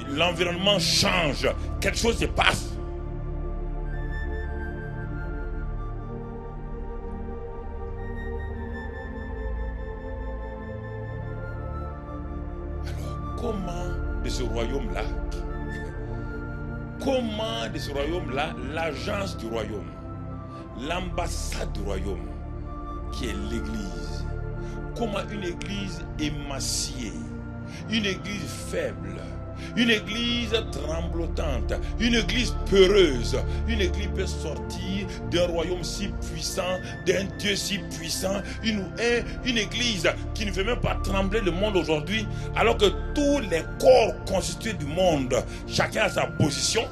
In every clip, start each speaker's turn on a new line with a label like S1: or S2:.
S1: l'environnement change, quelque chose se passe. Alors, comment de ce royaume-là, l'agence du royaume, l'ambassade du royaume, qui est l'église, comment une église émaciée, une église faible, une église tremblotante, une église peureuse, une église peut sortir d'un royaume si puissant, d'un Dieu si puissant, une église qui ne fait même pas trembler le monde aujourd'hui, alors que tous les corps constitués du monde, chacun a sa position.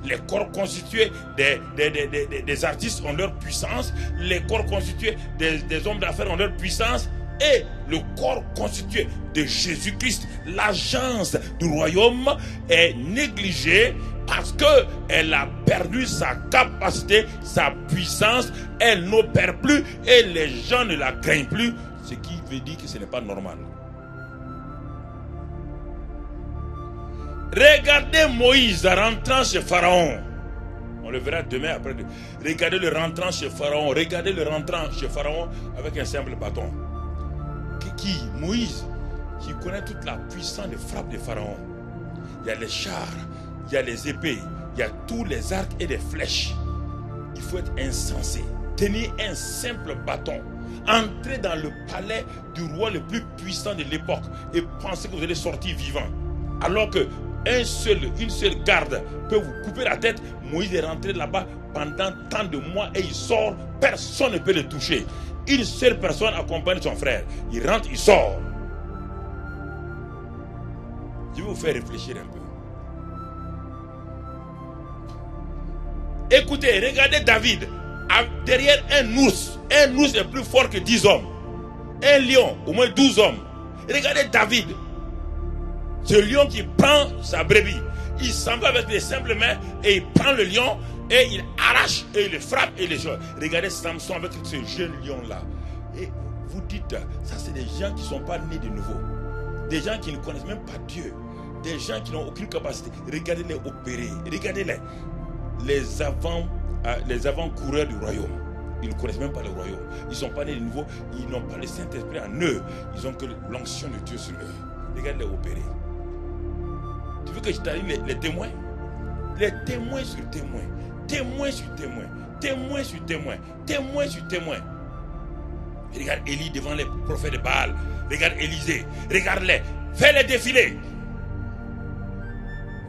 S1: Les corps constitués des artistes ont leur puissance, les corps constitués des hommes d'affaires ont leur puissance, et le corps constitué de Jésus-Christ, l'agence du royaume, est négligé parce qu'elle a perdu sa capacité, sa puissance, elle n'opère plus et les gens ne la craignent plus, ce qui veut dire que ce n'est pas normal. Regardez Moïse rentrant chez Pharaon. On le verra demain après. Regardez le rentrant chez Pharaon. Regardez le rentrant chez Pharaon avec un simple bâton. Moïse, qui connaît toute la puissance de frappe de Pharaon. Il y a les chars, il y a les épées, il y a tous les arcs et les flèches. Il faut être insensé. Tenir un simple bâton. Entrer dans le palais du roi le plus puissant de l'époque et penser que vous allez sortir vivant. Alors que une seule garde peut vous couper la tête. Moïse est rentré là-bas pendant tant de mois et il sort, personne ne peut le toucher. Une seule personne accompagne son frère. Il rentre, il sort. Je vais vous faire réfléchir un peu. Écoutez, regardez David. Derrière un ours est plus fort que 10 hommes. Un lion, au moins 12 hommes. Regardez David. Ce lion qui prend sa brebis. Il s'en va avec les simples mains et il prend le lion et il arrache et il le frappe et les choses. Regardez Samson avec ce jeune lion-là. Et vous dites, ça c'est des gens qui ne sont pas nés de nouveau. Des gens qui ne connaissent même pas Dieu. Des gens qui n'ont aucune capacité. Regardez-les opérer. Regardez-les. Les avant-coureurs du royaume. Ils ne connaissent même pas le royaume. Ils ne sont pas nés de nouveau. Ils n'ont pas le Saint-Esprit en eux. Ils n'ont que l'onction de Dieu sur eux. Regardez-les opérer. Tu veux que je t'arrive les témoins? Les témoins sur témoins. Témoins sur témoins. Témoins sur témoins. Témoins sur témoins. Regarde Élie devant les prophètes de Baal. Regarde Élisée. Regarde-les. Fais-les défiler.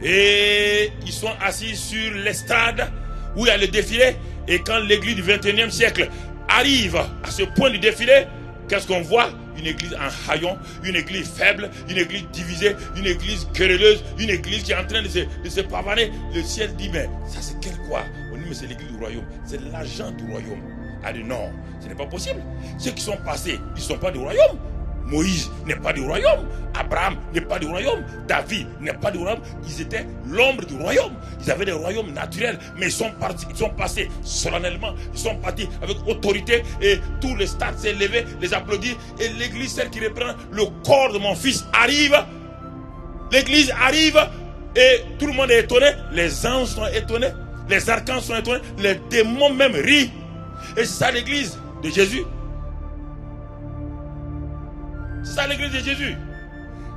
S1: Et ils sont assis sur l'estrade où il y a le défilé. Et quand l'église du 21e siècle arrive à ce point du défilé, qu'est-ce qu'on voit? Une église en haillons, une église faible, une église divisée, une église querelleuse, une église qui est en train de se pavaner. Le ciel dit, mais ça c'est quel quoi? On dit, mais c'est l'église du royaume, c'est l'agent du royaume. Ah non, ce n'est pas possible. Ceux qui sont passés, ils ne sont pas du royaume. Moïse n'est pas du royaume. Abraham n'est pas du royaume. David n'est pas du royaume. Ils étaient l'ombre du royaume. Ils avaient des royaumes naturels. Mais ils sont partis, ils sont passés solennellement. Ils sont partis avec autorité. Et tout le stade s'est levé, les applaudit. Et l'église, celle qui reprend le corps de mon fils, arrive. L'église arrive. Et tout le monde est étonné. Les anges sont étonnés. Les archanges sont étonnés. Les démons même rient. Et c'est ça l'église de Jésus. C'est ça l'église de Jésus.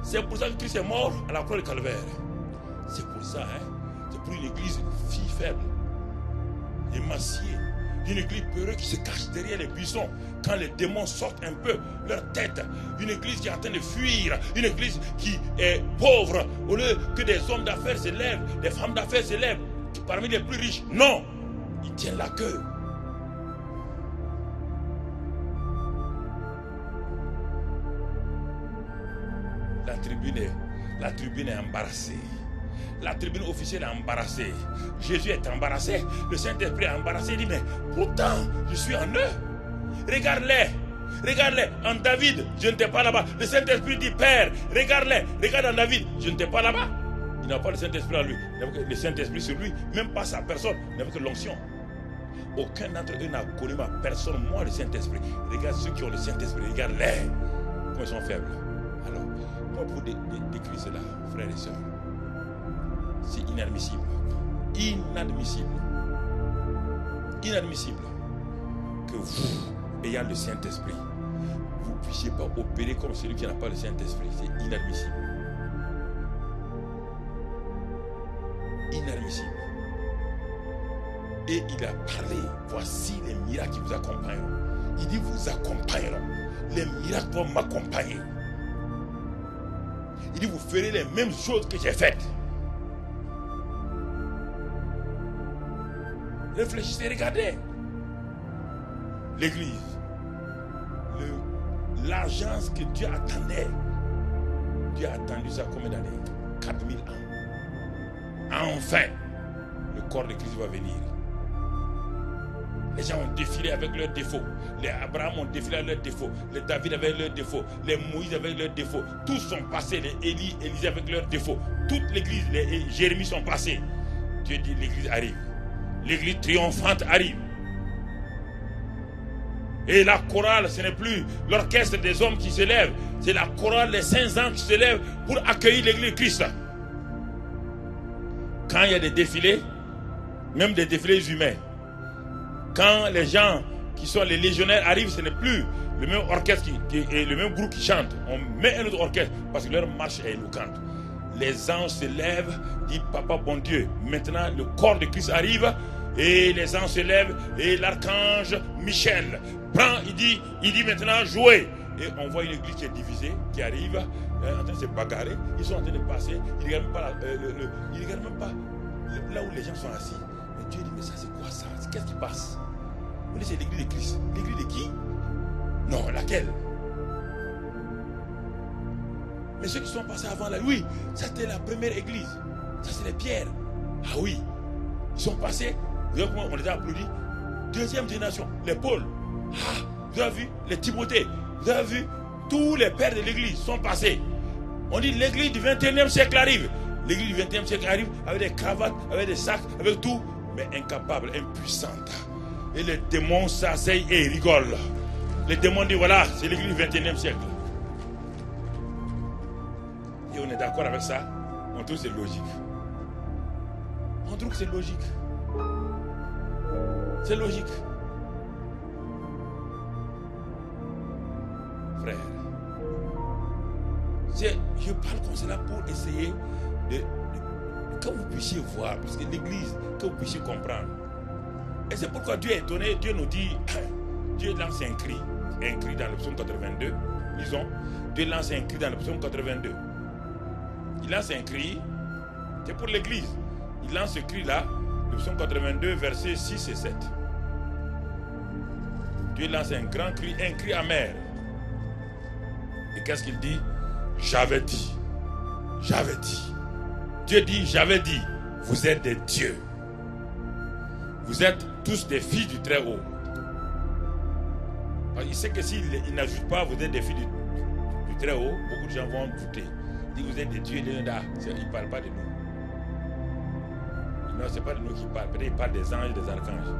S1: C'est pour ça que Christ est mort à la croix du Calvaire. C'est pour ça, c'est pour une église fille faible, émaciée, une église peureuse qui se cache derrière les buissons quand les démons sortent un peu leur tête. Une église qui est en train de fuir, une église qui est pauvre. Au lieu que des hommes d'affaires se lèvent, des femmes d'affaires se lèvent, parmi les plus riches. Non, ils tiennent la queue. La tribune est embarrassée. La tribune officielle est embarrassée. Jésus est embarrassé. Le Saint-Esprit est embarrassé. Il dit, mais pourtant, je suis en eux. Regarde-les. Regarde-les. En David, je n'étais pas là-bas. Le Saint-Esprit dit, Père, regarde-les. Regarde en David, je n'étais pas là-bas. Il n'a pas le Saint-Esprit en lui. Il n'avait que le Saint-Esprit sur lui. Même pas sa personne. Il n'avait que l'onction. Aucun d'entre eux n'a connu ma personne, moi, le Saint-Esprit. Regarde ceux qui ont le Saint-Esprit. Regarde-les. Comment ils sont faibles. Alors, comment vous décrire cela, frères et sœurs? C'est inadmissible. Inadmissible. Inadmissible que vous, ayant le Saint-Esprit, vous ne puissiez pas opérer comme celui qui n'a pas le Saint-Esprit. C'est inadmissible. Inadmissible. Et il a parlé, voici les miracles qui vous accompagneront. Il dit, vous accompagneront. Les miracles vont m'accompagner. Il dit, vous ferez les mêmes choses que j'ai faites. Réfléchissez, regardez. L'église, l'agence que Dieu attendait. Dieu a attendu ça combien d'années? 4000 ans. Enfin, le corps de Christ va venir. Les gens ont défilé avec leurs défauts. Les Abraham ont défilé avec leurs défauts. Les David avec leurs défauts. Les Moïse avec leurs défauts. Tous sont passés. Les Élie, Élisée avec leurs défauts. Toute l'église, les Jérémie sont passés. Dieu dit, l'église arrive. L'église triomphante arrive. Et la chorale, ce n'est plus l'orchestre des hommes qui se lève. C'est la chorale des saints anges qui se lève pour accueillir l'église de Christ. Quand il y a des défilés, même des défilés humains, quand les gens qui sont les légionnaires arrivent, ce n'est plus le même orchestre et le même groupe qui chante. On met un autre orchestre parce que leur marche est éloquente. Les anges se lèvent, disent Papa bon Dieu, maintenant le corps de Christ arrive et les anges se lèvent et l'archange Michel prend, il dit maintenant jouez. Et on voit une église qui est divisée, qui arrive, en train de se bagarrer, ils sont en train de passer, ils ne regardent même pas là où les gens sont assis. Mais Dieu dit mais ça c'est quoi ça? Qu'est-ce qui passe? Vous dites c'est l'église de Christ. L'église de qui? Non, laquelle? Mais ceux qui sont passés avant là, oui, ça c'était la première église. Ça c'est les pierres. Ah oui, ils sont passés. Vous avez vu comment on les a applaudis? Deuxième génération, les Paul. Ah, vous avez vu les Timothée. Vous avez vu tous les pères de l'église sont passés. On dit l'église du 21e siècle arrive. L'église du 21e siècle arrive avec des cravates, avec des sacs, avec tout, mais incapable, impuissante. Et les démons s'asseyent et rigolent. Les démons disent voilà, c'est l'église du 21e siècle. Et on est d'accord avec ça. On trouve que c'est logique. On trouve que c'est logique. C'est logique. Frère, je parle comme cela pour essayer que vous puissiez voir, parce que l'église, que vous puissiez comprendre. Et c'est pourquoi Dieu est étonné. Dieu nous dit, Dieu lance un cri dans le psaume 82. Lisons, Dieu lance un cri dans le psaume 82. Il lance un cri, c'est pour l'église. Il lance ce cri-là, le psaume 82, versets 6 et 7. Dieu lance un grand cri, un cri amer. Et qu'est-ce qu'il dit? J'avais dit. J'avais dit. Dieu dit, j'avais dit, vous êtes des dieux. Vous êtes tous des filles du Très-Haut. Il sait que s'il n'ajoute pas, vous êtes des filles du Très-Haut, beaucoup de gens vont douter. Il dit, vous êtes des dieux, il ne parle pas de nous. Non, ce n'est pas de nous qui parle. Peut-être il parle des anges et des archanges.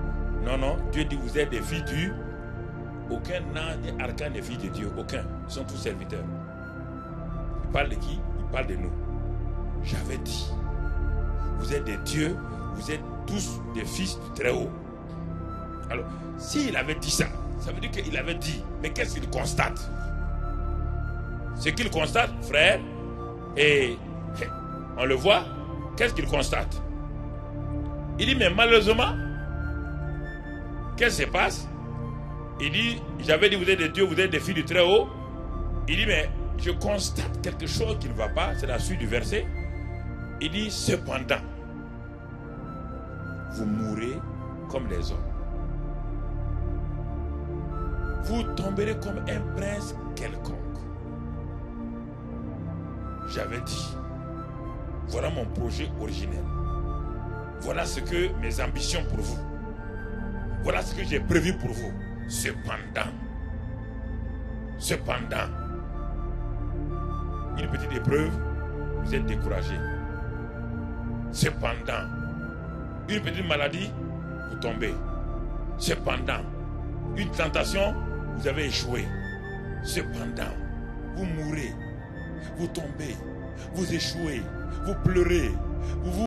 S1: Non, non, Dieu dit, vous êtes des filles du... Aucun ange et archange n'est fille de Dieu. Aucun. Ils sont tous serviteurs. Il parle de qui? Il parle de nous. J'avais dit. Vous êtes des dieux. Vous êtes tous des fils du Très-Haut. Alors, s'il avait dit ça, ça veut dire qu'il avait dit. Mais qu'est-ce qu'il constate? Ce qu'il constate, frère, et on le voit, qu'est-ce qu'il constate? Il dit, mais malheureusement, qu'est-ce qui se passe? Il dit, j'avais dit, vous êtes des dieux, vous êtes des filles du Très-Haut. Il dit, mais je constate quelque chose qui ne va pas. C'est la suite du verset. Il dit, cependant, vous mourrez comme les hommes. Vous tomberez comme un prince quelconque. J'avais dit, voilà mon projet originel. Voilà ce que mes ambitions pour vous. Voilà ce que j'ai prévu pour vous. Cependant, une petite épreuve, vous êtes découragé. Cependant, une petite maladie, vous tombez. Cependant, une tentation, vous avez échoué. Cependant, vous mourrez, vous tombez, vous échouez, vous pleurez.